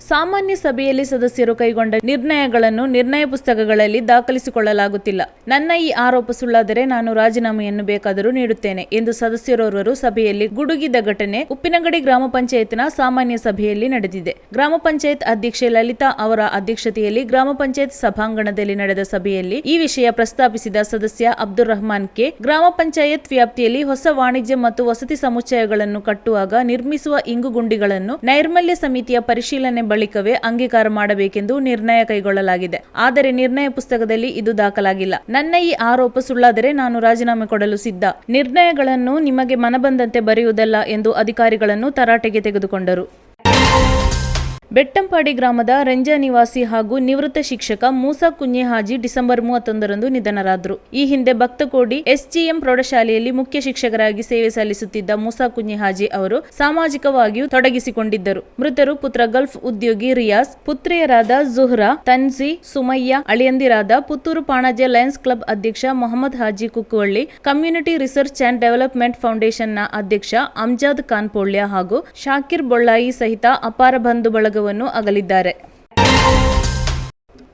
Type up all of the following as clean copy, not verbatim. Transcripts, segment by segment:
ಸಾಮಾನ್ಯ ಸಭೆಯಲ್ಲಿ ಸದಸ್ಯರು ಕೈಗೊಂಡ ನಿರ್ಣಯಗಳನ್ನು ನಿರ್ಣಯ ಪುಸ್ತಕಗಳಲ್ಲಿ ದಾಖಲಿಸಿಕೊಳ್ಳಲಾಗುತ್ತಿಲ್ಲ. ನನ್ನ ಈ ಆರೋಪ ಸುಳ್ಳಾದರೆ ನಾನು ರಾಜೀನಾಮೆಯನ್ನು ಬೇಕಾದರೂ ನೀಡುತ್ತೇನೆ ಎಂದು ಸದಸ್ಯರೋರ್ವರು ಸಭೆಯಲ್ಲಿ ಗುಡುಗಿದ ಘಟನೆ ಉಪ್ಪಿನಂಗಡಿ ಗ್ರಾಮ ಪಂಚಾಯತ್ನ ಸಾಮಾನ್ಯ ಸಭೆಯಲ್ಲಿ ನಡೆದಿದೆ. ಗ್ರಾಮ ಪಂಚಾಯತ್ ಅಧ್ಯಕ್ಷೆ ಲಲಿತಾ ಅವರ ಅಧ್ಯಕ್ಷತೆಯಲ್ಲಿ ಗ್ರಾಮ ಪಂಚಾಯತ್ ಸಭಾಂಗಣದಲ್ಲಿ ನಡೆದ ಸಭೆಯಲ್ಲಿ ಈ ವಿಷಯ ಪ್ರಸ್ತಾಪಿಸಿದ ಸದಸ್ಯ ಅಬ್ದುಲ್ ರಹಮಾನ್ ಕೆ, ಗ್ರಾಮ ಪಂಚಾಯತ್ ವ್ಯಾಪ್ತಿಯಲ್ಲಿ ಹೊಸ ವಾಣಿಜ್ಯ ಮತ್ತು ವಸತಿ ಸಮುಚ್ಚಯಗಳನ್ನು ಕಟ್ಟುವಾಗ ನಿರ್ಮಿಸುವ ಇಂಗುಗುಂಡಿಗಳನ್ನು ನೈರ್ಮಲ್ಯ ಸಮಿತಿಯ ಪರಿಶೀಲನೆ ಬಳಿಕವೇ ಅಂಗೀಕಾರ ಮಾಡಬೇಕೆಂದು ನಿರ್ಣಯ ಕೈಗೊಳ್ಳಲಾಗಿದೆ. ಆದರೆ ನಿರ್ಣಯ ಪುಸ್ತಕದಲ್ಲಿ ಇದು ದಾಖಲಾಗಿಲ್ಲ. ನನ್ನ ಈ ಆರೋಪ ಸುಳ್ಳಾದರೆ ನಾನು ರಾಜೀನಾಮೆ ಕೊಡಲು ಸಿದ್ಧ. ನಿರ್ಣಯಗಳನ್ನು ನಿಮಗೆ ಮನಬಂದಂತೆ ಬರೆಯುವುದಲ್ಲ ಎಂದು ಅಧಿಕಾರಿಗಳನ್ನು ತರಾಟೆಗೆ ತೆಗೆದುಕೊಂಡರು. ಬೆಟ್ಟಂಪಾಡಿ ಗ್ರಾಮದ ರಂಜಾ ನಿವಾಸಿ ಹಾಗೂ ನಿವೃತ್ತ ಶಿಕ್ಷಕ ಮೂಸಾ ಕುಂಞೆ ಹಾಜಿ ಡಿಸೆಂಬರ್ 31ರಂದು ನಿಧನರಾದರು. ಈ ಹಿಂದೆ ಭಕ್ತಕೋಡಿ ಎಸ್ಜಿಎಂ ಪ್ರೌಢಶಾಲೆಯಲ್ಲಿ ಮುಖ್ಯ ಶಿಕ್ಷಕರಾಗಿ ಸೇವೆ ಸಲ್ಲಿಸುತ್ತಿದ್ದ ಮೂಸಾ ಕುಂಞೆ ಹಾಜಿ ಅವರು ಸಾಮಾಜಿಕವಾಗಿಯೂ ತೊಡಗಿಸಿಕೊಂಡಿದ್ದರು. ಮೃತರು ಪುತ್ರ ಗಲ್ಫ್ ಉದ್ಯೋಗಿ ರಿಯಾಜ್, ಪುತ್ರಿಯರಾದ ಜುಹ್ರಾ, ತನ್ಜಿ, ಸುಮಯ್ಯ, ಅಳಿಯಂದಿರಾದ ಪುತ್ತೂರು ಪಾಣಾಜೆ ಲಯನ್ಸ್ ಕ್ಲಬ್ ಅಧ್ಯಕ್ಷ Mohammed Haji Kukkuvalli, community research and development ಫೌಂಡೇಶನ್ನ ಅಧ್ಯಕ್ಷ ಅಮ್ಜದ್ ಖಾನ್ ಪೋಳ್ಯ ಹಾಗೂ ಶಾಕಿರ್ ಬೊಳ್ಳಾಯಿ ಸಹಿತ ಅಪಾರ ಬಂಧು ಬಳಗ ಅಗಲಿದ್ದಾರೆ.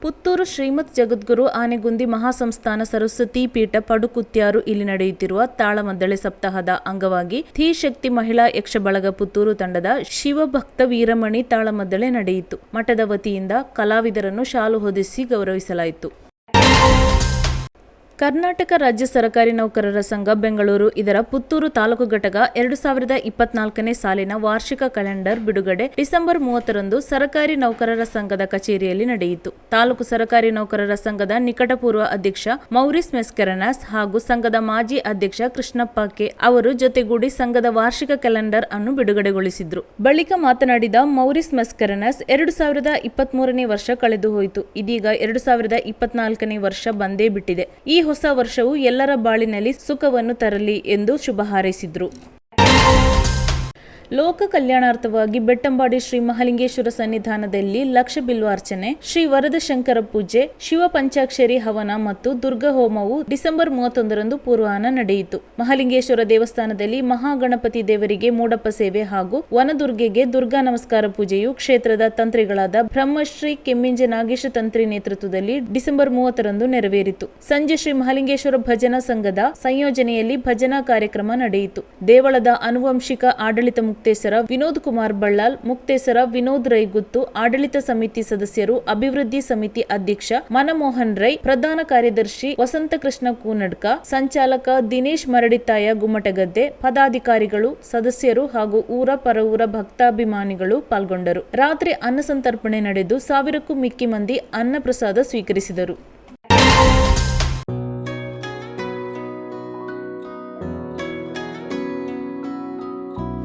ಪುತ್ತೂರು ಶ್ರೀಮತ್ ಜಗದ್ಗುರು ಆನೆಗುಂದಿ ಮಹಾಸಂಸ್ಥಾನ ಸರಸ್ವತಿ ಪೀಠ ಪಡುಕುತ್ಯಾರು ಇಲ್ಲಿ ನಡೆಯುತ್ತಿರುವ ತಾಳಮದ್ದಳೆ ಸಪ್ತಾಹದ ಅಂಗವಾಗಿ ಧೀಶಕ್ತಿ ಮಹಿಳಾ ಯಕ್ಷ ಬಳಗ ಪುತ್ತೂರು ತಂಡದ ಶಿವಭಕ್ತ ವೀರಮಣಿ ತಾಳಮದ್ದಳೆ ನಡೆಯಿತು. ಮಠದ ವತಿಯಿಂದ ಕಲಾವಿದರನ್ನು ಶಾಲು ಹೊದಿಸಿ ಗೌರವಿಸಲಾಯಿತು. ಕರ್ನಾಟಕ ರಾಜ್ಯ ಸರಕಾರಿ ನೌಕರರ ಸಂಘ ಬೆಂಗಳೂರು ಇದರ ಪುತ್ತೂರು ತಾಲೂಕು ಘಟಕ 2024ನೇ ಸಾಲಿನ ವಾರ್ಷಿಕ ಕ್ಯಾಲೆಂಡರ್ ಬಿಡುಗಡೆ ಡಿಸೆಂಬರ್ 30ರಂದು ಸರಕಾರಿ ನೌಕರರ ಸಂಘದ ಕಚೇರಿಯಲ್ಲಿ ನಡೆಯಿತು. ತಾಲೂಕು ಸರಕಾರಿ ನೌಕರರ ಸಂಘದ ನಿಕಟಪೂರ್ವ ಅಧ್ಯಕ್ಷ ಮೌರಿಸ್ ಮೆಸ್ಕೆರನಾಸ್ ಹಾಗೂ ಸಂಘದ ಮಾಜಿ ಅಧ್ಯಕ್ಷ ಕೃಷ್ಣಪ್ಪ ಕೆ ಅವರು ಜೊತೆಗೂಡಿ ಸಂಘದ ವಾರ್ಷಿಕ ಕ್ಯಾಲೆಂಡರ್ ಅನ್ನು ಬಿಡುಗಡೆಗೊಳಿಸಿದ್ರು. ಬಳಿಕ ಮಾತನಾಡಿದ ಮೌರಿಸ್ ಮೆಸ್ಕೆರನಾಸ್, 2023ನೇ ವರ್ಷ ಕಳೆದು ಹೋಯಿತು. ಇದೀಗ 2024ನೇ ವರ್ಷ ಬಂದೇ ಬಿಟ್ಟಿದೆ. ಈ ಹೊಸ ವರ್ಷವು ಎಲ್ಲರ ಬಾಳಿನಲ್ಲಿ ಸುಖವನ್ನು ತರಲಿ ಎಂದು ಶುಭ ಹಾರೈಸಿದರು. ಲೋಕ ಕಲ್ಯಾಣಾರ್ಥವಾಗಿ ಬೆಟ್ಟಂಪಾಡಿ ಶ್ರೀ ಮಹಾಲಿಂಗೇಶ್ವರ ಸನ್ನಿಧಾನದಲ್ಲಿ ಲಕ್ಷ ಬಿಲ್ವಾರ್ಚನೆ, ಶ್ರೀ ವರದ ಶಂಕರ ಪೂಜೆ, ಶಿವ ಪಂಚಾಕ್ಷರಿ ಹವನ ಮತ್ತು ದುರ್ಗಾ ಹೋಮವು ಡಿಸೆಂಬರ್ 31ರಂದು ಪೂರ್ವಾಹ್ನ ನಡೆಯಿತು. ಮಹಾಲಿಂಗೇಶ್ವರ ದೇವಸ್ಥಾನದಲ್ಲಿ ಮಹಾಗಣಪತಿ ದೇವರಿಗೆ ಮೂಡಪ್ಪ ಸೇವೆ ಹಾಗೂ ವನದುರ್ಗೆಗೆ ದುರ್ಗಾ ನಮಸ್ಕಾರ ಪೂಜೆಯು ಕ್ಷೇತ್ರದ ತಂತ್ರಿಗಳಾದ ಬ್ರಹ್ಮಶ್ರೀ ಕೆಮ್ಮಿಂಜೆ ನಾಗೇಶ ತಂತ್ರಿ ನೇತೃತ್ವದಲ್ಲಿ ಡಿಸೆಂಬರ್ 30ರಂದು ನೆರವೇರಿತು. ಸಂಜೆ ಶ್ರೀ ಮಹಾಲಿಂಗೇಶ್ವರ ಭಜನಾ ಸಂಘದ ಸಂಯೋಜನೆಯಲ್ಲಿ ಭಜನಾ ಕಾರ್ಯಕ್ರಮ ನಡೆಯಿತು. ದೇವಳದ ಆನುವಂಶಿಕ ಆಡಳಿತ ಮುಕ್ತೇಸರ ವಿನೋದ್ ಕುಮಾರ್ ಬಳ್ಳಾಲ್, ಮುಕ್ತೇಸರ ವಿನೋದ್ ರೈಗುತ್ತು, ಆಡಳಿತ ಸಮಿತಿ ಸದಸ್ಯರು, ಅಭಿವೃದ್ಧಿ ಸಮಿತಿ ಅಧ್ಯಕ್ಷ ಮನಮೋಹನ್ ರೈ, ಪ್ರಧಾನ ಕಾರ್ಯದರ್ಶಿ ವಸಂತಕೃಷ್ಣ ಕೂನಡ್ಕ, ಸಂಚಾಲಕ ದಿನೇಶ್ ಮರಡಿತಾಯ ಗುಮ್ಮಟಗದ್ದೆ, ಪದಾಧಿಕಾರಿಗಳು, ಸದಸ್ಯರು ಹಾಗೂ ಊರ ಪರವೂರ ಭಕ್ತಾಭಿಮಾನಿಗಳು ಪಾಲ್ಗೊಂಡರು. ರಾತ್ರಿ ಅನ್ನ ಸಂತರ್ಪಣೆ ನಡೆದು 1000ಕ್ಕೂ ಮಿಕ್ಕಿ ಮಂದಿ ಅನ್ನ ಪ್ರಸಾದ ಸ್ವೀಕರಿಸಿದರು.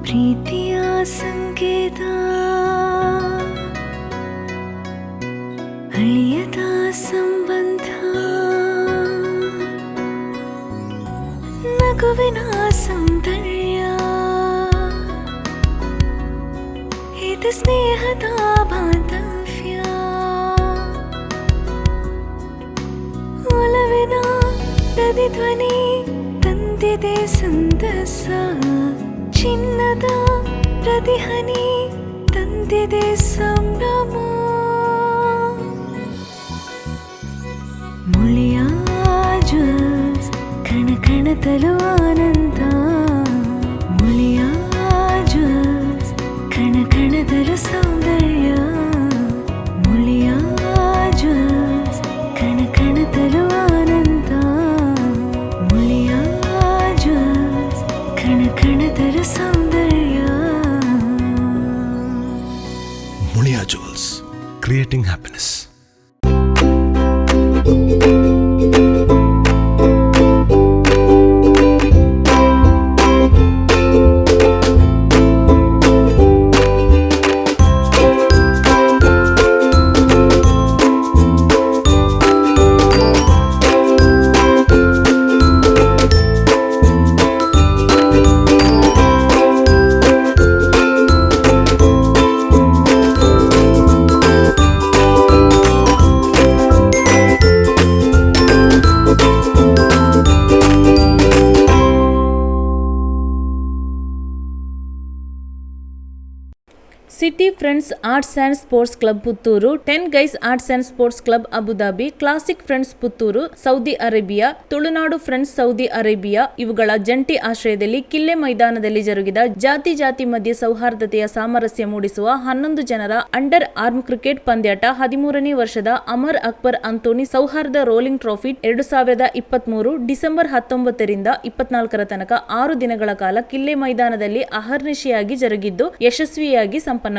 ಪ್ರೀತಿಯ ಸಂಕೇತ ಅಳಿಯದ ಸಂಬಂಧ, ನಗುವಿನ ಸೌಂದರ್ಯ, ಇದು ಸ್ನೇಹದ ಬಾಂಧವ್ಯ, ಒಲವಿನ ಪ್ರತಿಧ್ವನಿ ತಂದಿದೆ ಸಂದಸ, ಚಿನ್ನದ ಪ್ರತಿಹನಿ ತಂದಿದೆ ಸಂಭ್ರಮ, ಮುಳಿಯ ಜ್ಯೂಸ್ ಕಣ ಕಣದಲು ಆನಂದ, ಮುಳಿಯ ಜ್ಯೂಸ್ ಕಣ ಕಣದಲು ಸೌಂದರ್ಯ, ಮುಳಿಯ ಜ್ಯೂಸ್ ಕಣ ಕಣದಲು ಆನಂದ, ಮುಳಿಯ ಜ್ಯೂಸ್ ಕಣ ಕಣದಲು ಸೌಂದರ್ಯ. Muliya jewels, creating happiness. City friends arts and sports club Puttur, 10 guys arts and sports club Abu Dhabi, classic friends Puttur Saudi Arabia, Tulunadu friends Saudi Arabia ಇವುಗಳ ಜಂಟಿ ಆಶ್ರಯದಲ್ಲಿ ಕಿಲ್ಲೆ ಮೈದಾನದಲ್ಲಿ ಜರುಗಿದ ಜಾತಿ ಮಧ್ಯೆ ಸೌಹಾರ್ದತೆಯ ಸಾಮರಸ್ಯ ಮೂಡಿಸುವ 11 ಜನರ ಅಂಡರ್ ಆರ್ಮ್ ಕ್ರಿಕೆಟ್ ಪಂದ್ಯಾಟ 13ನೇ ವರ್ಷದ ಅಮರ್ ಅಕ್ಬರ್ ಅಂತೋನಿ ಸೌಹಾರ್ದ ರೋಲಿಂಗ್ ಟ್ರೋಫಿ 2023 ಡಿಸೆಂಬರ್ 19ರಿಂದ 24ರ ತನಕ 6 ದಿನಗಳ ಕಾಲ ಕಿಲ್ಲೆ ಮೈದಾನದಲ್ಲಿ ಅಹರ್ನಿಶಿಯಾಗಿ ಜರುಗಿದ್ದು ಯಶಸ್ವಿಯಾಗಿ ಸಂಪನ್ನಗೊಂಡಿದೆ.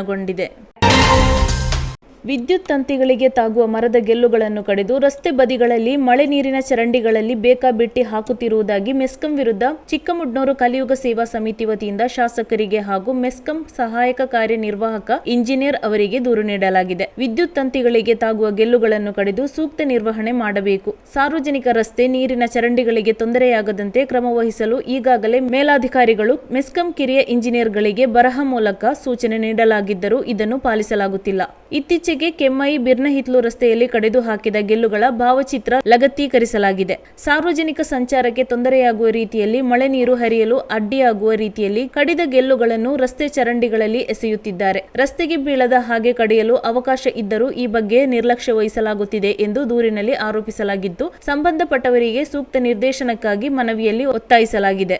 ವಿದ್ಯುತ್ ತಂತಿಗಳಿಗೆ ತಾಗುವ ಮರದ ಗೆಲ್ಲುಗಳನ್ನು ಕಡಿದು ರಸ್ತೆ ಬದಿಗಳಲ್ಲಿ ಮಳೆ ನೀರಿನ ಚರಂಡಿಗಳಲ್ಲಿ ಬೇಕಾಬಿಟ್ಟಿ ಹಾಕುತ್ತಿರುವುದಾಗಿ ಮೆಸ್ಕಾಂ ವಿರುದ್ಧ ಚಿಕ್ಕಮುಡ್ನೂರು ಕಲಿಯುಗ ಸೇವಾ ಸಮಿತಿ ವತಿಯಿಂದ ಶಾಸಕರಿಗೆ ಹಾಗೂ ಮೆಸ್ಕಾಂ ಸಹಾಯಕ ಕಾರ್ಯನಿರ್ವಾಹಕ ಇಂಜಿನಿಯರ್ ಅವರಿಗೆ ದೂರು ನೀಡಲಾಗಿದೆ. ವಿದ್ಯುತ್ ತಂತಿಗಳಿಗೆ ತಾಗುವ ಗೆಲ್ಲುಗಳನ್ನು ಕಡಿದು ಸೂಕ್ತ ನಿರ್ವಹಣೆ ಮಾಡಬೇಕು. ಸಾರ್ವಜನಿಕ ರಸ್ತೆ ನೀರಿನ ಚರಂಡಿಗಳಿಗೆ ತೊಂದರೆಯಾಗದಂತೆ ಕ್ರಮ ವಹಿಸಲು ಈಗಾಗಲೇ ಮೇಲಾಧಿಕಾರಿಗಳು ಮೆಸ್ಕಾಂ ಕಿರಿಯ ಇಂಜಿನಿಯರ್ಗಳಿಗೆ ಬರಹ ಮೂಲಕ ಸೂಚನೆ ನೀಡಲಾಗಿದ್ದರೂ ಇದನ್ನು ಪಾಲಿಸಲಾಗುತ್ತಿಲ್ಲ. ಇತ್ತೀಚೆಗೆ ಕೆಮ್ಮೈ ಬಿರ್ನಹಿತ್ಲು ರಸ್ತೆಯಲ್ಲಿ ಕಡಿದು ಹಾಕಿದ ಗೆಲ್ಲುಗಳ ಭಾವಚಿತ್ರ ಲಗತ್ತೀಕರಿಸಲಾಗಿದೆ. ಸಾರ್ವಜನಿಕ ಸಂಚಾರಕ್ಕೆ ತೊಂದರೆಯಾಗುವ ರೀತಿಯಲ್ಲಿ ಮಳೆ ನೀರು ಹರಿಯಲು ಅಡ್ಡಿಯಾಗುವ ರೀತಿಯಲ್ಲಿ ಕಡಿದ ಗೆಲ್ಲುಗಳನ್ನು ರಸ್ತೆ ಚರಂಡಿಗಳಲ್ಲಿ ಎಸೆಯುತ್ತಿದ್ದಾರೆ. ರಸ್ತೆಗೆ ಬೀಳದ ಹಾಗೆ ಕಡಿಯಲು ಅವಕಾಶ ಇದ್ದರೂ ಈ ಬಗ್ಗೆ ನಿರ್ಲಕ್ಷ್ಯ ವಹಿಸಲಾಗುತ್ತಿದೆ ಎಂದು ದೂರಿನಲ್ಲಿ ಆರೋಪಿಸಲಾಗಿದ್ದು, ಸಂಬಂಧಪಟ್ಟವರಿಗೆ ಸೂಕ್ತ ನಿರ್ದೇಶನಕ್ಕಾಗಿ ಮನವಿಯಲ್ಲಿ ಒತ್ತಾಯಿಸಲಾಗಿದೆ.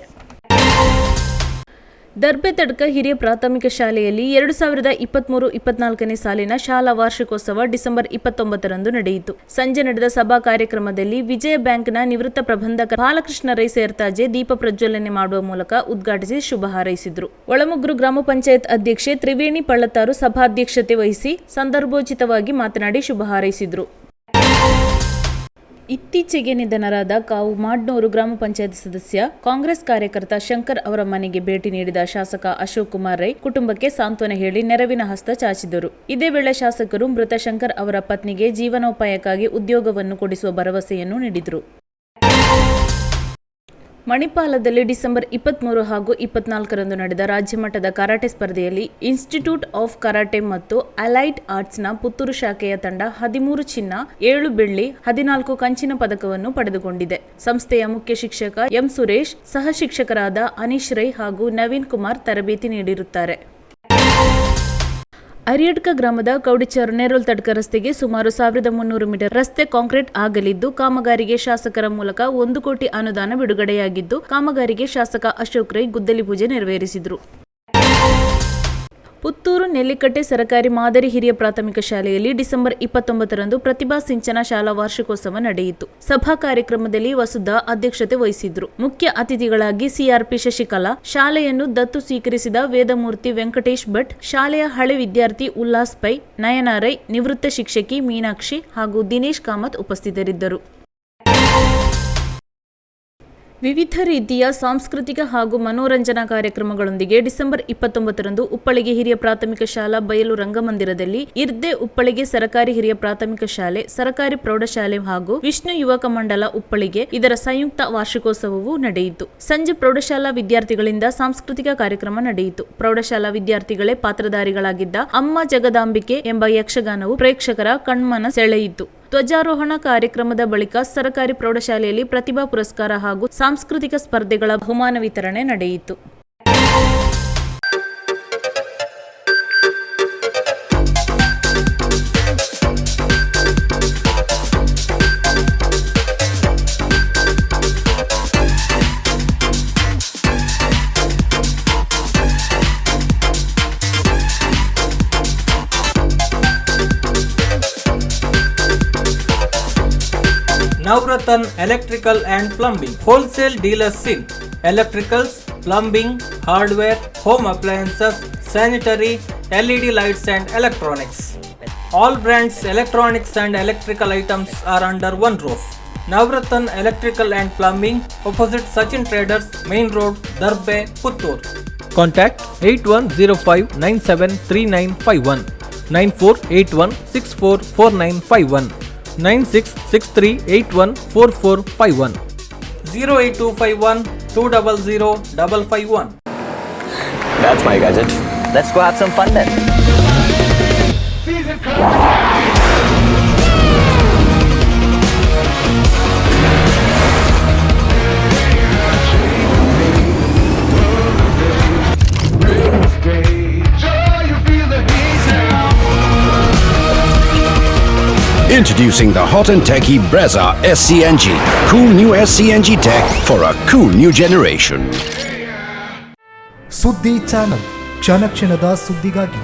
ದರ್ಬೆ ತಡ್ಕ ಹಿರಿಯ ಪ್ರಾಥಮಿಕ ಶಾಲೆಯಲ್ಲಿ 2023-24ನೇ ಸಾಲಿನ ಶಾಲಾ ವಾರ್ಷಿಕೋತ್ಸವ ಡಿಸೆಂಬರ್ 29ರಂದು ನಡೆಯಿತು. ಸಂಜೆ ನಡೆದ ಸಭಾ ಕಾರ್ಯಕ್ರಮದಲ್ಲಿ ವಿಜಯ ಬ್ಯಾಂಕ್ನ ನಿವೃತ್ತ ಪ್ರಬಂಧಕ ಬಾಲಕೃಷ್ಣ ರೈ ಸೇರ್ತಾಜೆ ದೀಪ ಪ್ರಜ್ವಲನೆ ಮಾಡುವ ಮೂಲಕ ಉದ್ಘಾಟಿಸಿ ಶುಭ ಹಾರೈಸಿದರು. ಒಳಮುಗ್ರು ಗ್ರಾಮ ಪಂಚಾಯತ್ ಅಧ್ಯಕ್ಷೆ ತ್ರಿವೇಣಿ ಪಳ್ಳತ್ತಾರು ಸಭಾಧ್ಯಕ್ಷತೆ ವಹಿಸಿ ಸಂದರ್ಭೋಚಿತವಾಗಿ ಮಾತನಾಡಿ ಶುಭ ಹಾರೈಸಿದರು. ಇತ್ತೀಚೆಗೆ ನಿಧನರಾದ ಕಾವು ಮಾಡ್ನೂರು ಗ್ರಾಮ ಪಂಚಾಯತ್ ಸದಸ್ಯ ಕಾಂಗ್ರೆಸ್ ಕಾರ್ಯಕರ್ತ ಶಂಕರ್ ಅವರ ಮನೆಗೆ ಭೇಟಿ ನೀಡಿದ ಶಾಸಕ ಅಶೋಕ್ ಕುಮಾರ್ ರೈ ಕುಟುಂಬಕ್ಕೆ ಸಾಂತ್ವನ ಹೇಳಿ ನೆರವಿನ ಹಸ್ತ ಚಾಚಿದರು. ಇದೇ ವೇಳೆ ಶಾಸಕರು ಮೃತ ಶಂಕರ್ ಅವರ ಪತ್ನಿಗೆ ಜೀವನೋಪಾಯಕ್ಕಾಗಿ ಉದ್ಯೋಗವನ್ನು ಕೊಡಿಸುವ ಭರವಸೆಯನ್ನು ನೀಡಿದರು. ಮಣಿಪಾಲದಲ್ಲಿ ಡಿಸೆಂಬರ್ 23 ಹಾಗೂ 24ರಂದು ನಡೆದ ರಾಜ್ಯಮಟ್ಟದ ಕರಾಟೆ ಸ್ಪರ್ಧೆಯಲ್ಲಿ ಇನ್ಸ್ಟಿಟ್ಯೂಟ್ ಆಫ್ ಕರಾಟೆ ಮತ್ತು ಅಲೈಡ್ ಆರ್ಟ್ಸ್ನ ಪುತ್ತೂರು ಶಾಖೆಯ ತಂಡ 13 ಚಿನ್ನ, 7 ಬೆಳ್ಳಿ, 14 ಕಂಚಿನ ಪದಕವನ್ನು ಪಡೆದುಕೊಂಡಿದೆ. ಸಂಸ್ಥೆಯ ಮುಖ್ಯ ಶಿಕ್ಷಕ ಎಂ ಸುರೇಶ್, ಸಹ ಶಿಕ್ಷಕರಾದ ಅನೀಶ್ ರೈ ಹಾಗೂ ನವೀನ್ ಕುಮಾರ್ ತರಬೇತಿ ನೀಡಿರುತ್ತಾರೆ. ಅರಿಯಡ್ಕ ಗ್ರಾಮದ ಕೌಡಿಚಾರು ನೇರೋಲ್ ತಡ್ಕ ರಸ್ತೆಗೆ ಸುಮಾರು 1300 ಮೀಟರ್ ರಸ್ತೆ ಕಾಂಕ್ರೀಟ್ ಆಗಲಿದ್ದು, ಕಾಮಗಾರಿಗೆ ಶಾಸಕರ ಮೂಲಕ 1 ಕೋಟಿ ಅನುದಾನ ಬಿಡುಗಡೆಯಾಗಿದ್ದು, ಕಾಮಗಾರಿಗೆ ಶಾಸಕ ಅಶೋಕ್ ರೈ ಗುದ್ದಲಿ ಪೂಜೆ ನೆರವೇರಿಸಿದರು. ಪುತ್ತೂರು ನೆಲ್ಲಿಕಟ್ಟೆ ಸರಕಾರಿ ಮಾದರಿ ಹಿರಿಯ ಪ್ರಾಥಮಿಕ ಶಾಲೆಯಲ್ಲಿ ಡಿಸೆಂಬರ್ 29ರಂದು ಪ್ರತಿಭಾ ಸಿಂಚನ ಶಾಲಾ ವಾರ್ಷಿಕೋತ್ಸವ ನಡೆಯಿತು. ಸಭಾ ಕಾರ್ಯಕ್ರಮದಲ್ಲಿ ವಸುಧಾ ಅಧ್ಯಕ್ಷತೆ ವಹಿಸಿದ್ರು. ಮುಖ್ಯ ಅತಿಥಿಗಳಾಗಿ ಸಿಆರ್ಪಿ ಶಶಿಕಲಾ, ಶಾಲೆಯನ್ನು ದತ್ತು ಸ್ವೀಕರಿಸಿದ ವೇದಮೂರ್ತಿ ವೆಂಕಟೇಶ್ ಭಟ್, ಶಾಲೆಯ ಹಳೆ ವಿದ್ಯಾರ್ಥಿ ಉಲ್ಲಾಸ್ ಪೈ, ನಯನ ರೈ, ನಿವೃತ್ತ ಶಿಕ್ಷಕಿ ಮೀನಾಕ್ಷಿ ಹಾಗೂ ದಿನೇಶ್ ಕಾಮತ್ ಉಪಸ್ಥಿತರಿದ್ದರು. ವಿವಿಧ ರೀತಿಯ ಸಾಂಸ್ಕೃತಿಕ ಹಾಗೂ ಮನೋರಂಜನಾ ಕಾರ್ಯಕ್ರಮಗಳೊಂದಿಗೆ ಡಿಸೆಂಬರ್ 29ರಂದು ಉಪ್ಪಳಿಗೆ ಹಿರಿಯ ಪ್ರಾಥಮಿಕ ಶಾಲಾ ಬಯಲು ರಂಗಮಂದಿರದಲ್ಲಿ ಇರ್ದೆ ಉಪ್ಪಳಿಗೆ ಸರಕಾರಿ ಹಿರಿಯ ಪ್ರಾಥಮಿಕ ಶಾಲೆ, ಸರಕಾರಿ ಪ್ರೌಢಶಾಲೆ ಹಾಗೂ ವಿಷ್ಣು ಯುವಕ ಮಂಡಲ ಉಪ್ಪಳಿಗೆ ಇದರ ಸಂಯುಕ್ತ ವಾರ್ಷಿಕೋತ್ಸವವು ನಡೆಯಿತು. ಸಂಜೆ ಪ್ರೌಢಶಾಲಾ ವಿದ್ಯಾರ್ಥಿಗಳಿಂದ ಸಾಂಸ್ಕೃತಿಕ ಕಾರ್ಯಕ್ರಮ ನಡೆಯಿತು. ಪ್ರೌಢಶಾಲಾ ವಿದ್ಯಾರ್ಥಿಗಳೇ ಪಾತ್ರಧಾರಿಗಳಾಗಿದ್ದ ಅಮ್ಮ ಜಗದಾಂಬಿಕೆ ಎಂಬ ಯಕ್ಷಗಾನವು ಪ್ರೇಕ್ಷಕರ ಕಣ್ಮನ ಸೆಳೆಯಿತು. ಧ್ವಜಾರೋಹಣ ಕಾರ್ಯಕ್ರಮದ ಬಳಿಕ ಸರಕಾರಿ ಪ್ರೌಢಶಾಲೆಯಲ್ಲಿ ಪ್ರತಿಭಾ ಪುರಸ್ಕಾರ ಹಾಗೂ ಸಾಂಸ್ಕೃತಿಕ ಸ್ಪರ್ಧೆಗಳ ಬಹುಮಾನ ವಿತರಣೆ ನಡೆಯಿತು. Navratan Electrical and Plumbing Wholesale Dealers in Electricals, Plumbing, Hardware, Home Appliances, Sanitary, LED Lights and Electronics. All brands electronics and electrical items are under one roof. Navratan Electrical and Plumbing, opposite Sachin Traders, Main Road, Darbe, Puttur. Contact 8105 973951 9481644951 9663814451 08251 200 551. That's my gadget. Let's go have some fun then. You feel the heat. Introducing the hot and techy Brezza SCNG. Cool new SCNG tech for a cool new generation. ಸುದ್ದಿ channel ಕ್ಷಣ ಕ್ಷಣದ ಸುದ್ದಿಗಾಗಿ